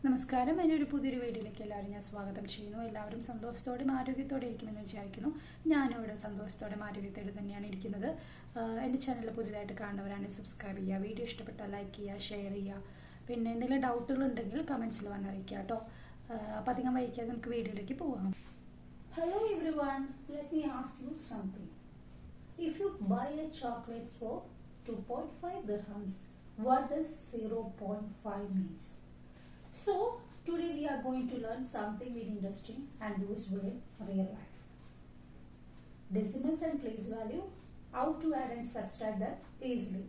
നമസ്കാരം. എൻ്റെ ഒരു പുതിയൊരു വീഡിയോയിലേക്ക് എല്ലാവരും ഞാൻ സ്വാഗതം ചെയ്യുന്നു. എല്ലാവരും സന്തോഷത്തോടെയും ആരോഗ്യത്തോടെ ഇരിക്കുമെന്ന് വിചാരിക്കുന്നു. ഞാനും ഇവിടെ സന്തോഷത്തോടെയും ആരോഗ്യത്തോടെ തന്നെയാണ് ഇരിക്കുന്നത്. എൻ്റെ ചാനൽ പുതിയതായിട്ട് കാണുന്നവരാണെങ്കിൽ സബ്സ്ക്രൈബ് ചെയ്യുക, വീഡിയോ ഇഷ്ടപ്പെട്ടാൽ ലൈക്ക് ചെയ്യുക, ഷെയർ ചെയ്യുക. പിന്നെ എന്തെങ്കിലും ഡൗട്ടുകൾ ഉണ്ടെങ്കിൽ കമൻസിൽ വന്നറിയിക്കുക കേട്ടോ. അപ്പോൾ അധികം വൈകാതെ നമുക്ക് വീഡിയോയിലേക്ക് പോകാം. Hello everyone, let me ask you something. If you buy a chocolates for 2.5 dirhams, what does 0.5 means? So, today we are going to learn something very interesting and useful in real life. Decimals and place value, how to add and subtract them easily.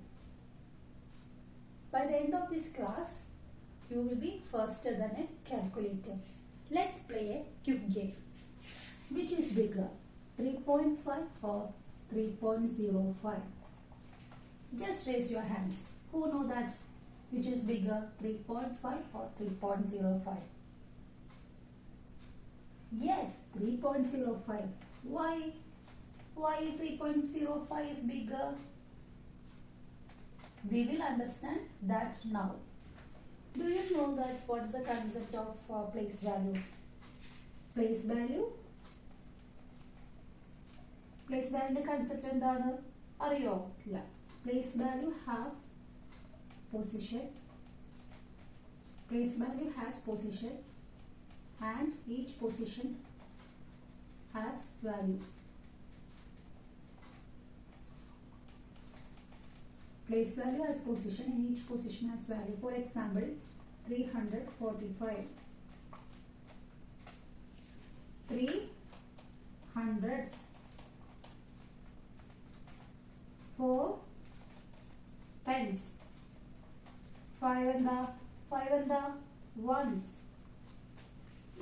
By the end of this class, you will be faster than a calculator. Let's play a quick game. Which is bigger, 3.5 or 3.05? Just raise your hands. Who know that? Which is bigger, 3.5 or 3.05? Yes, 3.05. Why? Why 3.05 is bigger? We will understand that now. Do you know that what is the concept of place value? Place value? Place value concept എന്താണ് അറിയോ? ഇല്ല. Place value have position. Place value has position and each position has value. Place value has position and each position has value. For example, 345. 300s. 4 pence. 5 എന്താ ones.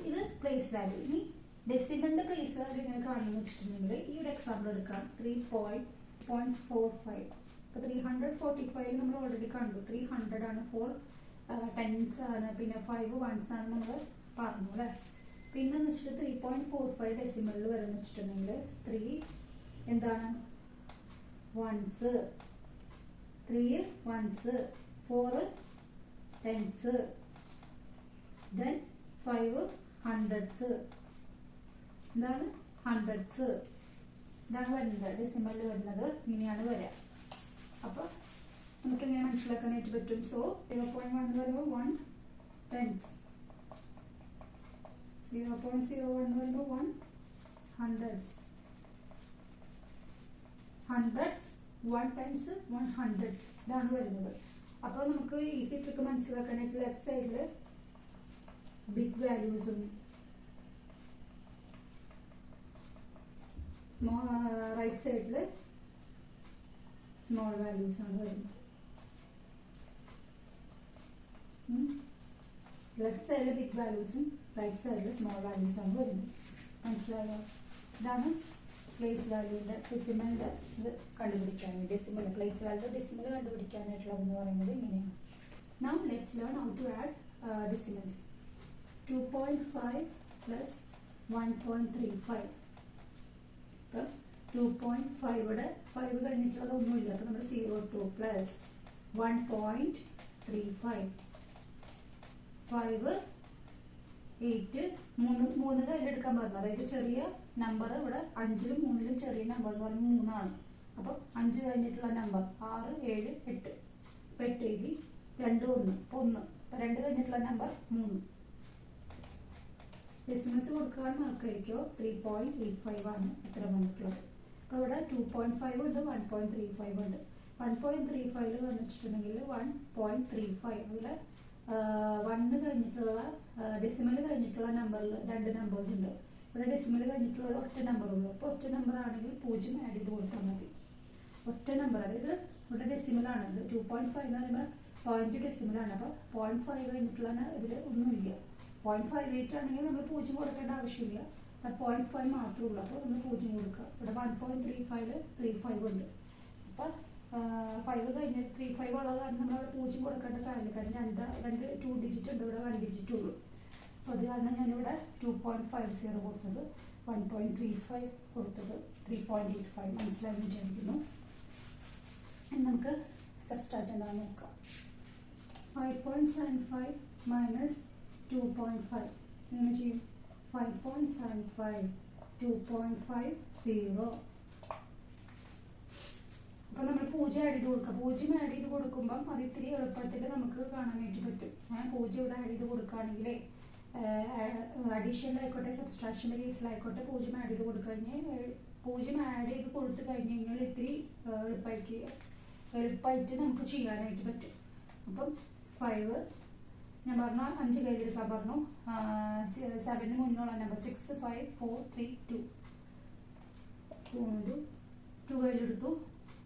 ഇത് place value. ഇനി ഡെസിമലിന്റെ place value ഇങ്ങനെ കാണുന്നു വെച്ചിട്ടുണ്ടെങ്കിൽ ഈ ഒരു example എടുക്കാം. 3.45. അപ്പോൾ 345 നമ്മൾ ഓൾറെഡി കണ്ടു. 300 ആണ്, 4 ടെൻസ് ആണ്, പിന്നെ 5 വൺസ് ആണ് നമ്മൾ പറഞ്ഞു അല്ലേ. പിന്നെ എന്ന് വെച്ചിട്ട് 3.45 ഡെസിമലിൽ വരുന്ന വെച്ചിട്ടുണ്ടെങ്കിൽ 3 എന്താണ് ones, 3 ones, 4 tens, then 5 hundreds. എന്താണ് ഹൺഡ്രഡ്സ്. ഇതാണ് വരുന്നത് ഡെസിമലിൽ വരുന്നത്. ഇങ്ങനെയാണ് വരിക. അപ്പോൾ നമുക്ക് എങ്ങനെ മനസ്സിലാക്കാനായിട്ട് പറ്റും? സോ 0.1 എന്ന് പറയുമ്പോൾ 1 ടെൻസ്, 0.01 എന്ന് പറയുമ്പോൾ 1 ഹൺഡ്രഡ്സ്, ഹൺഡ്രഡ്സ് 1 ടെൻസ് 1 ഹൺഡ്രഡ്സ്. ഇതാണ് വരുന്നത്. അപ്പോൾ നമുക്ക് ഈസി ട്രിക്ക് മനസ്സിലാക്കാനായിട്ട് ലെഫ്റ്റ് സൈഡിൽ ബിഗ് വാല്യൂസും റൈറ്റ് സൈഡിൽ സ്മോൾ വാല്യൂസ് ആണ് വരുന്നത്. ലെഫ്റ്റ് സൈഡിൽ ബിഗ് വാല്യൂസും റൈറ്റ് സൈഡിൽ സ്മോൾ വാല്യൂസ് ആണ് വരുന്നത്. മനസ്സിലായോ? ഇതാണ് പ്ലേസ് വാല്യൂൻ്റെ ഡെസിമലിൻ്റെ ഇത് കണ്ടുപിടിക്കാൻ വേണ്ടി. ഡെസിമൽ പ്ലേസ് വാല്യൂ ഡെസിമൽ കണ്ടുപിടിക്കാനായിട്ടുള്ളതെന്ന് പറയുന്നത് ഇങ്ങനെയാണ്. Now let's learn how to add decimals. 2.5 plus 1.35. അപ്പോൾ 2.5 ഇവിടെ 5 കഴിഞ്ഞിട്ടുള്ളത് ഒന്നുമില്ല. അപ്പോൾ നമ്മൾ 02 പ്ലസ് 1.35. 5 8 3 കയ്യിലെടുക്കാൻ പറഞ്ഞു. അതായത് ചെറിയ നമ്പർ ഇവിടെ 5ലും 3ലും ചെറിയ നമ്പർ എന്ന് പറയുമ്പോൾ 3 ആണ്. അപ്പം 5 കഴിഞ്ഞിട്ടുള്ള നമ്പർ 6 7 8. അപ്പം 8 എഴുതി 2 1 1. അപ്പം 2 കഴിഞ്ഞിട്ടുള്ള നമ്പർ 3. ഡെസിമൽസ് കൊടുക്കാൻ മാർക്കായിരിക്കോ 3.85 ആണ് ഇത്ര വന്നിട്ടുള്ളത്. അപ്പോൾ ഇവിടെ 2.5 ഉണ്ട്, 1.35 ഉണ്ട്. 1.35 വന്നിട്ടുണ്ടെങ്കിൽ 1.35 ഇവിടെ 1 കഴിഞ്ഞിട്ടുള്ള ഡെസിമൽ കഴിഞ്ഞിട്ടുള്ള നമ്പറിൽ 2 നമ്പേഴ്സ് ഉണ്ട്. ഇവിടെ ഡെസിമൽ കഴിഞ്ഞിട്ടുള്ളത് ഒറ്റ നമ്പറുള്ളൂ. അപ്പോൾ ഒറ്റ നമ്പർ ആണെങ്കിൽ 0 ആഡ് ചെയ്ത് കൊടുത്താൽ മതി. ഒറ്റ നമ്പർ, അതായത് ഇവിടെ ഡെസിമലാണ്. ഇത് 2.5 എന്ന് പറയുമ്പോൾ പോയിന്റ് ഡെസിമലാണ്. അപ്പോൾ 0.5 കഴിഞ്ഞിട്ടുള്ള ഇതിൽ ഒന്നുമില്ല. 0.58 ആണെങ്കിൽ നമ്മൾ 0 കൊടുക്കേണ്ട ആവശ്യമില്ല. 0.5 മാത്രമേ ഉള്ളൂ. അപ്പോൾ നമ്മൾ 0 കൊടുക്കുക. ഇവിടെ 1.35 35 ഉണ്ട്. അപ്പോൾ 5 കഴിഞ്ഞ് 35 ഉള്ളത് കാരണം നമ്മളവിടെ 0 കൊടുക്കേണ്ട കാര്യമില്ല. കാരണം 2 ഡിജിറ്റ് ഉണ്ട്, ഇവിടെ 1 ഡിജിറ്റ് ഉള്ളൂ. അപ്പോൾ അത് കാരണം ഞാനിവിടെ 2.50 കൊടുത്തത്, 1.35 കൊടുത്തത്, 3.85 മനസ്സിലായി വിചാരിക്കുന്നു. നമുക്ക് സബ്സ്ട്രാക്ട് എന്താണെന്ന് നോക്കാം. 5.75 minus 2.5 എങ്ങനെ ചെയ്യും 5.75 2.50. അപ്പോൾ നമ്മൾ 0 ആഡ് ചെയ്ത് കൊടുക്കുക. 0 ആഡ് ചെയ്ത് കൊടുക്കുമ്പം അത് ഇത്തിരി എളുപ്പത്തിൽ നമുക്ക് കാണാനായിട്ട് പറ്റും. 0 ഇവിടെ ആഡ് ചെയ്ത് കൊടുക്കുകയാണെങ്കിൽ അഡീഷനിലായിക്കോട്ടെ സബ്സ്ട്രാക്ഷൻ്റെ കേസിലായിക്കോട്ടെ 0 ആഡ് ചെയ്ത് കൊടുക്കഴിഞ്ഞാൽ 0 ആഡ് ചെയ്ത് കൊടുത്തു കഴിഞ്ഞ് കഴിഞ്ഞാൽ ഇത്തിരി എളുപ്പമായിട്ട് നമുക്ക് ചെയ്യാനായിട്ട് പറ്റും. അപ്പം 5 ഞാൻ പറഞ്ഞു 5 കയ്യിലെടുക്കാൻ പറഞ്ഞു. 7 മുന്നുള്ള നമ്പർ 6 5 4 3 2 2 കയ്യിലെടുത്തു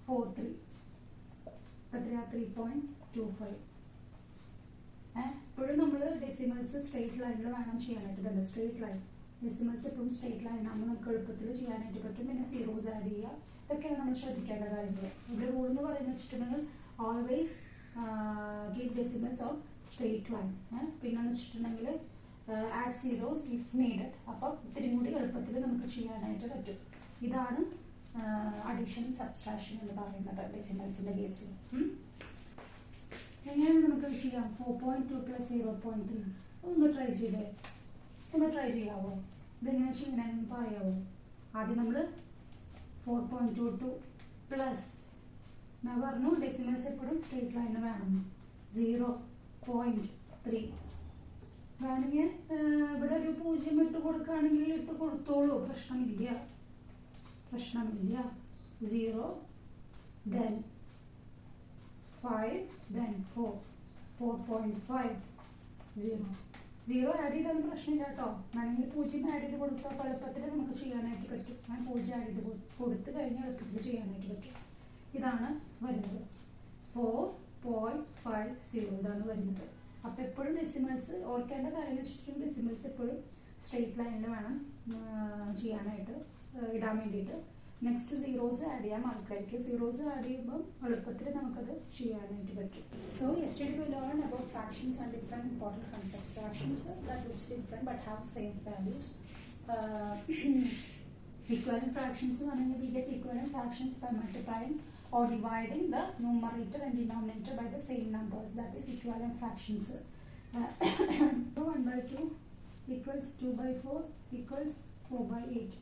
4 3 എത്രയാ 3.25. ഇപ്പോഴും നമ്മൾ ഡെസിമൽസ് സ്ട്രേറ്റ് ലൈനിൽ വേണം ചെയ്യാനായിട്ട്. ഇതല്ല സ്ട്രേറ്റ് ലൈൻ, ഡെസിമൽസ് എപ്പോഴും സ്ട്രേറ്റ് ലൈൻ ആകുമ്പോൾ നമുക്ക് എളുപ്പത്തിൽ ചെയ്യാനായിട്ട് പറ്റും. പിന്നെ സീറോസ് ആഡ് ചെയ്യുക, ഇതൊക്കെയാണ് നമ്മൾ ശ്രദ്ധിക്കേണ്ട കാര്യങ്ങൾ. ഇവിടെ റൂൾ എന്ന് പറയുന്നത് വെച്ചിട്ടുണ്ടെങ്കിൽ always give decimals on straight line. പിന്നെന്ന് വെച്ചിട്ടുണ്ടെങ്കിൽ ആഡ് സീറോസ് ഇഫ് നീഡഡ്. അപ്പം ഇത്തിരി കൂടി എളുപ്പത്തിൽ നമുക്ക് ചെയ്യാനായിട്ട് പറ്റും. ഇതാണ് അഡീഷൻ സബ്സ്ട്രാക്ഷൻ എന്ന് പറയുന്നത് ഡെസിമൽസിൻ്റെ കേസിൽ. എങ്ങനെയാണ് നമുക്ക് ചെയ്യാം? 4.2 + 0.3 ഒന്ന് ട്രൈ ചെയ്യാവോ? ഇതെങ്ങനെ ചെയ്യണമെന്ന് പറയാവോ? ആദ്യം നമ്മൾ 4.22 പ്ലസ് ഞാൻ പറഞ്ഞു ഡെസിമൽസ് എപ്പോഴും സ്ട്രേറ്റ് ലൈന് വേണം. 0.3 വേണമെങ്കിൽ ഇവിടെ ഒരു 0 ഇട്ട് കൊടുക്കുകയാണെങ്കിൽ ഇട്ട് കൊടുത്തോളൂ, പ്രശ്നമില്ല. 0 then 5 then 4 4.5 0 ആഡ് ചെയ്താലും പ്രശ്നമില്ല കേട്ടോ. വേണമെങ്കിൽ 0 ആഡ് ചെയ്ത് കൊടുത്താൽ എളുപ്പത്തിൽ നമുക്ക് ചെയ്യാനായിട്ട് പറ്റും. 0 ആഡ് ചെയ്ത് കൊടുത്തു കഴിഞ്ഞാൽ എളുപ്പത്തിൽ ചെയ്യാനായിട്ട് പറ്റും. ഇതാണ് വരുന്നത് 4.50 ഇതാണ് വരുന്നത്. അപ്പോൾ എപ്പോഴും ഡെസിമൽസ് ഓർക്കേണ്ട കാര്യം വെച്ചിട്ടുണ്ടെങ്കിൽ ഡെസിമൽസ് എപ്പോഴും സ്ട്രേറ്റ് ലൈനിൽ വേണം ചെയ്യാനായിട്ട് ഇടാൻ വേണ്ടിയിട്ട്. നെക്സ്റ്റ് സീറോസ് ആഡ് ചെയ്യാൻ ആൾക്കാർക്ക് സീറോസ് ആഡ് ചെയ്യുമ്പോൾ എളുപ്പത്തിൽ നമുക്കത് ചെയ്യാനായിട്ട് പറ്റും. So yesterday we learned about fractions and different important concepts. Fractions that looks different but have same values. Equivalent fractions പറഞ്ഞാൽ we get equivalent fractions by multiplying or dividing the numerator and denominator by the same numbers. That is equivalent fractions. 1/2 equals 2/4 equals 4/8.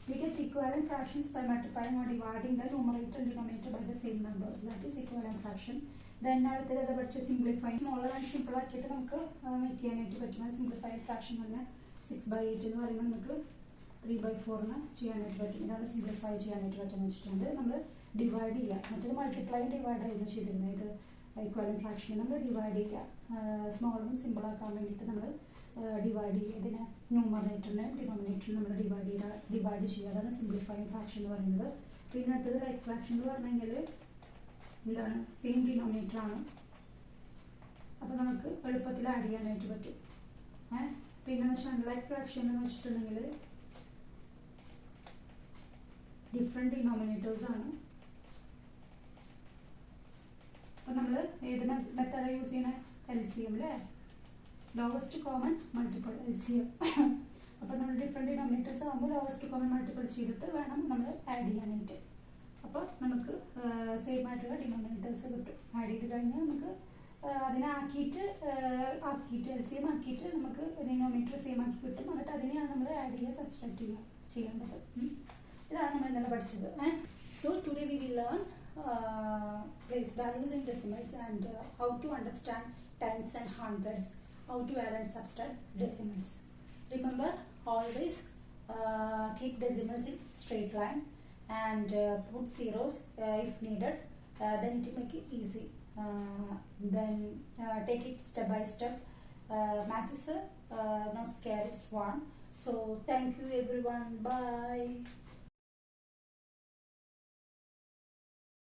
We get equivalent fractions by multiplying or dividing the numerator and denominator by the same numbers. That is equivalent fraction. Then അടുത്തത് പഠിച്ച simplifying smaller and simple ആക്കിയിട്ട് നമുക്ക് make ചെയ്യാനായിട്ട് പറ്റും. simplified fraction പറഞ്ഞാൽ 6/8 എന്ന് പറയുമ്പോൾ നമുക്ക് 3/4 ചെയ്യാനായിട്ട് പറ്റും. ഇതാണ് സിംപ്ലിഫൈ ചെയ്യാനായിട്ട് പറ്റുമെന്ന് വെച്ചിട്ടുണ്ട്. നമ്മൾ ഡിവൈഡ് ചെയ്യുക, മറ്റൊരു മൾട്ടിപ്ലൈ ഡിവൈഡ് ആയിരുന്നു ചെയ്തിരുന്നത്. ഇത് ഈക്വലന്റ് ഫ്രാക്ഷനെ നമ്മൾ ഡിവൈഡ് ചെയ്യുക, സ്മോളും സിമ്പിൾ ആക്കാൻ വേണ്ടിയിട്ട് നമ്മൾ ഡിവൈഡ് ചെയ്യുക. ഇതിനെ ന്യൂമറേറ്ററിനെ ഡിനോമിനേറ്ററിനെ നമ്മൾ ഡിവൈഡ് ചെയ്യുക. അതാണ് സിംപ്ലിഫൈങ് ഫ്രാക്ഷൻ എന്ന് പറയുന്നത്. പിന്നെ അടുത്തത് ലൈക്ക് ഫ്രാക്ഷൻ എന്ന് പറഞ്ഞെങ്കിൽ എന്താണ്, സെയിം ഡിനോമിനേറ്റർ ആണ്. അപ്പോൾ നമുക്ക് എളുപ്പത്തിൽ ആഡ് ചെയ്യാനായിട്ട് പറ്റും. പിന്നെ ലൈക്ക് ഫ്രാക്ഷൻ എന്ന് വെച്ചിട്ടുണ്ടെങ്കിൽ ഡിഫറെൻറ്റ് ഡിനോമിനേറ്റേഴ്സ് ആണ്. അപ്പോൾ നമ്മൾ ഏത് മെത്തേഡാണ് യൂസ് ചെയ്യണേ? LCM അല്ലേ, ലോവസ്റ്റ് കോമൺ മൾട്ടിപ്പിൾ LCM. അപ്പോൾ നമ്മൾ ഡിഫറെൻറ്റ് ഡിനോമിനേറ്റേഴ്സ് ആകുമ്പോൾ ലോവസ്റ്റ് കോമൺ മൾട്ടിപ്പിൾ ചെയ്തിട്ട് വേണം നമ്മൾ ആഡ് ചെയ്യാനായിട്ട്. അപ്പോൾ നമുക്ക് സെയിം ആയിട്ടുള്ള ഡിനോമിനേറ്റേഴ്സ് കിട്ടും. ആഡ് ചെയ്ത് കഴിഞ്ഞാൽ നമുക്ക് അതിനെ ആക്കിയിട്ട് LCM ആക്കിയിട്ട് നമുക്ക് ഡിനോമിനേറ്റർ സെയിം ആക്കി കിട്ടും. എന്നിട്ട് അതിനെയാണ് നമ്മൾ ആഡ് ചെയ്യുക, സബ്സ്ട്രാക്ട് ചെയ്യേണ്ടത്. ഇതാണ് നമ്മൾ ഇന്നലെ പഠിച്ചത്. So today we will learn place values in decimals and how to understand tens and hundreds, how to add and subtract decimals. Remember, always keep decimals in straight line and put zeros if needed. Then it will make it easy. Then take it step by step. Maths is not scary, it's fun. So thank you everyone. Bye.